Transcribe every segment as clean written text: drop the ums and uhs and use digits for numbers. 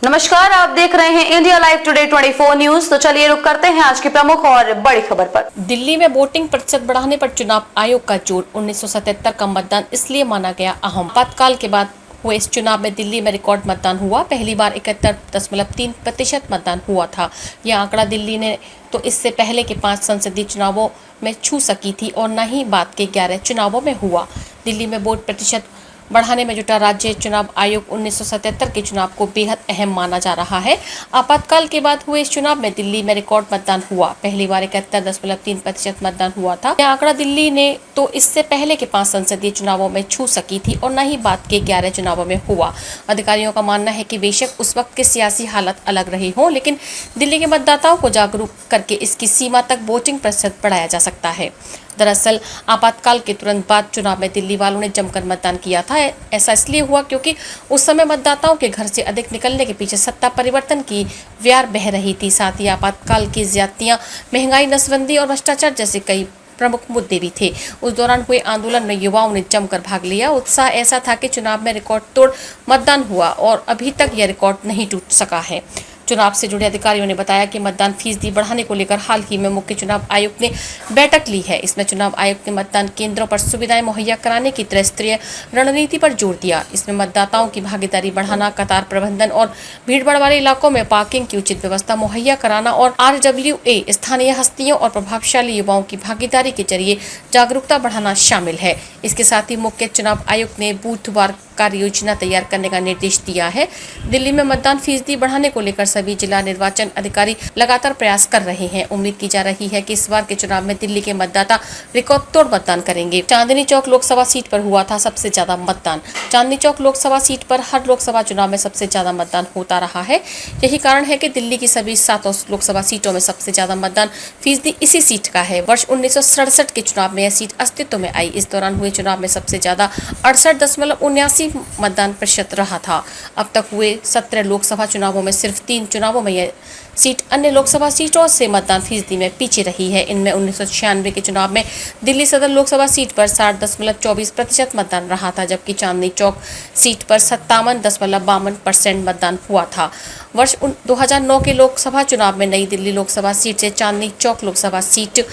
नमस्कार, आप देख रहे हैं इंडिया लाइव टुडे 24 न्यूज। तो चलिए रुक करते हैं आज की प्रमुख और बड़ी खबर पर। दिल्ली में वोटिंग प्रतिशत बढ़ाने पर चुनाव आयोग का जोर। 1977 का मतदान इसलिए माना गया अहम। आपातकाल के बाद हुए इस चुनाव में दिल्ली में रिकॉर्ड मतदान हुआ। पहली बार 71.3% मतदान हुआ था। यह आंकड़ा दिल्ली ने तो इससे पहले के 5 संसदीय चुनावों में छू सकी थी और न ही बाद के 11 चुनावों में हुआ। दिल्ली में वोट प्रतिशत बढ़ाने में जुटा राज्य चुनाव आयोग 1977 के चुनाव को बेहद अहम माना जा रहा है। आपातकाल के बाद हुए इस चुनाव में दिल्ली में रिकॉर्ड मतदान हुआ। पहली बार 71.3% मतदान हुआ था। यह आंकड़ा दिल्ली ने तो इससे पहले के 5 संसदीय चुनावों में छू सकी थी और न ही बाद के 11 चुनावों में हुआ। अधिकारियों का मानना है कि बेशक उस वक्त के सियासी हालत अलग रहे हों, लेकिन दिल्ली के मतदाताओं को जागरूक करके इसकी सीमा तक वोटिंग प्रतिशत बढ़ाया जा सकता है। दरअसल आपातकाल के तुरंत बाद चुनाव में दिल्ली वालों ने जमकर मतदान किया था। ऐसा इसलिए हुआ क्योंकि उस समय मतदाताओं के घर से अधिक निकलने के पीछे सत्ता परिवर्तन की व्यार बह रही थी। साथ ही आपातकाल की ज्यादतियां, महंगाई, नसबंदी और भ्रष्टाचार जैसे कई प्रमुख मुद्दे भी थे। उस दौरान हुए आंदोलन में युवाओं ने जमकर भाग लिया। उत्साह ऐसा था कि चुनाव में रिकॉर्ड तोड़ मतदान हुआ और अभी तक यह रिकॉर्ड नहीं टूट सका है। चुनाव से जुड़े अधिकारियों ने बताया कि मतदान फीसदी बढ़ाने को लेकर हाल ही में मुख्य चुनाव आयुक्त ने बैठक ली है। इसमें चुनाव आयुक्त ने मतदान केंद्रों पर सुविधाएं मुहैया कराने की त्रिस्तरीय रणनीति पर जोर दिया। इसमें मतदाताओं की भागीदारी बढ़ाना, कतार प्रबंधन और भीड़भाड़ वाले इलाकों में पार्किंग की उचित व्यवस्था मुहैया कराना और RWA स्थानीय हस्तियों और प्रभावशाली युवाओं की भागीदारी के जरिए जागरूकता बढ़ाना शामिल है। इसके साथ ही मुख्य चुनाव आयुक्त ने बूथवार कार्य योजना तैयार करने का निर्देश दिया है। दिल्ली में मतदान फीसदी बढ़ाने को लेकर सभी जिला निर्वाचन अधिकारी लगातार प्रयास कर रहे हैं। उम्मीद की जा रही है कि इस बार के चुनाव में दिल्ली के मतदाता रिकॉर्ड तोड़ मतदान करेंगे। चांदनी चौक लोकसभा सीट पर हुआ था सबसे ज्यादा मतदान। चांदनी चौक लोकसभा सीट पर हर लोकसभा चुनाव में सबसे ज्यादा मतदान होता रहा है। यही कारण है कि दिल्ली की सभी 7 लोकसभा सीटों में सबसे ज्यादा मतदान फीसदी इसी सीट का है। वर्ष 1967 के चुनाव में यह सीट अस्तित्व में आई। इस दौरान हुए चुनाव में सबसे ज्यादा 68.79 मतदान प्रतिशत रहा था। अब तक हुए 17 लोकसभा चुनावों में सिर्फ 3 चुनावों में यह सीट अन्य लोकसभा सीटों से मतदान फीसदी में पीछे रही है। इनमें 1996 के चुनाव में दिल्ली सदर लोकसभा सीट पर 60.24% मतदान रहा था, जबकि चांदनी चौक सीट पर 57.52% मतदान हुआ था। वर्ष 2009 के लोकसभा चुनाव में नई दिल्ली लोकसभा सीट से चांदनी चौक लोकसभा सीट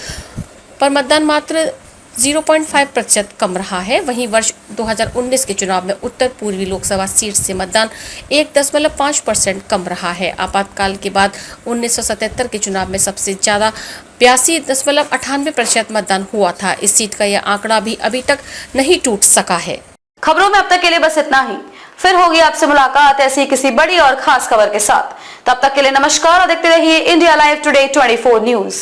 पर मतदान मात्र 0.5% कम रहा है। वहीं वर्ष 2019 के चुनाव में उत्तर पूर्वी लोकसभा सीट से मतदान 1.5% कम रहा है। आपातकाल के बाद 1977 के चुनाव में सबसे ज्यादा 82.98% मतदान हुआ था। इस सीट का यह आंकड़ा भी अभी तक नहीं टूट सका है। खबरों में अब तक के लिए बस इतना ही। फिर होगी आपसे मुलाकात ऐसी किसी बड़ी और खास खबर के साथ। तब तक के लिए नमस्कार और देखते रहिए इंडिया लाइव टुडे 24 न्यूज।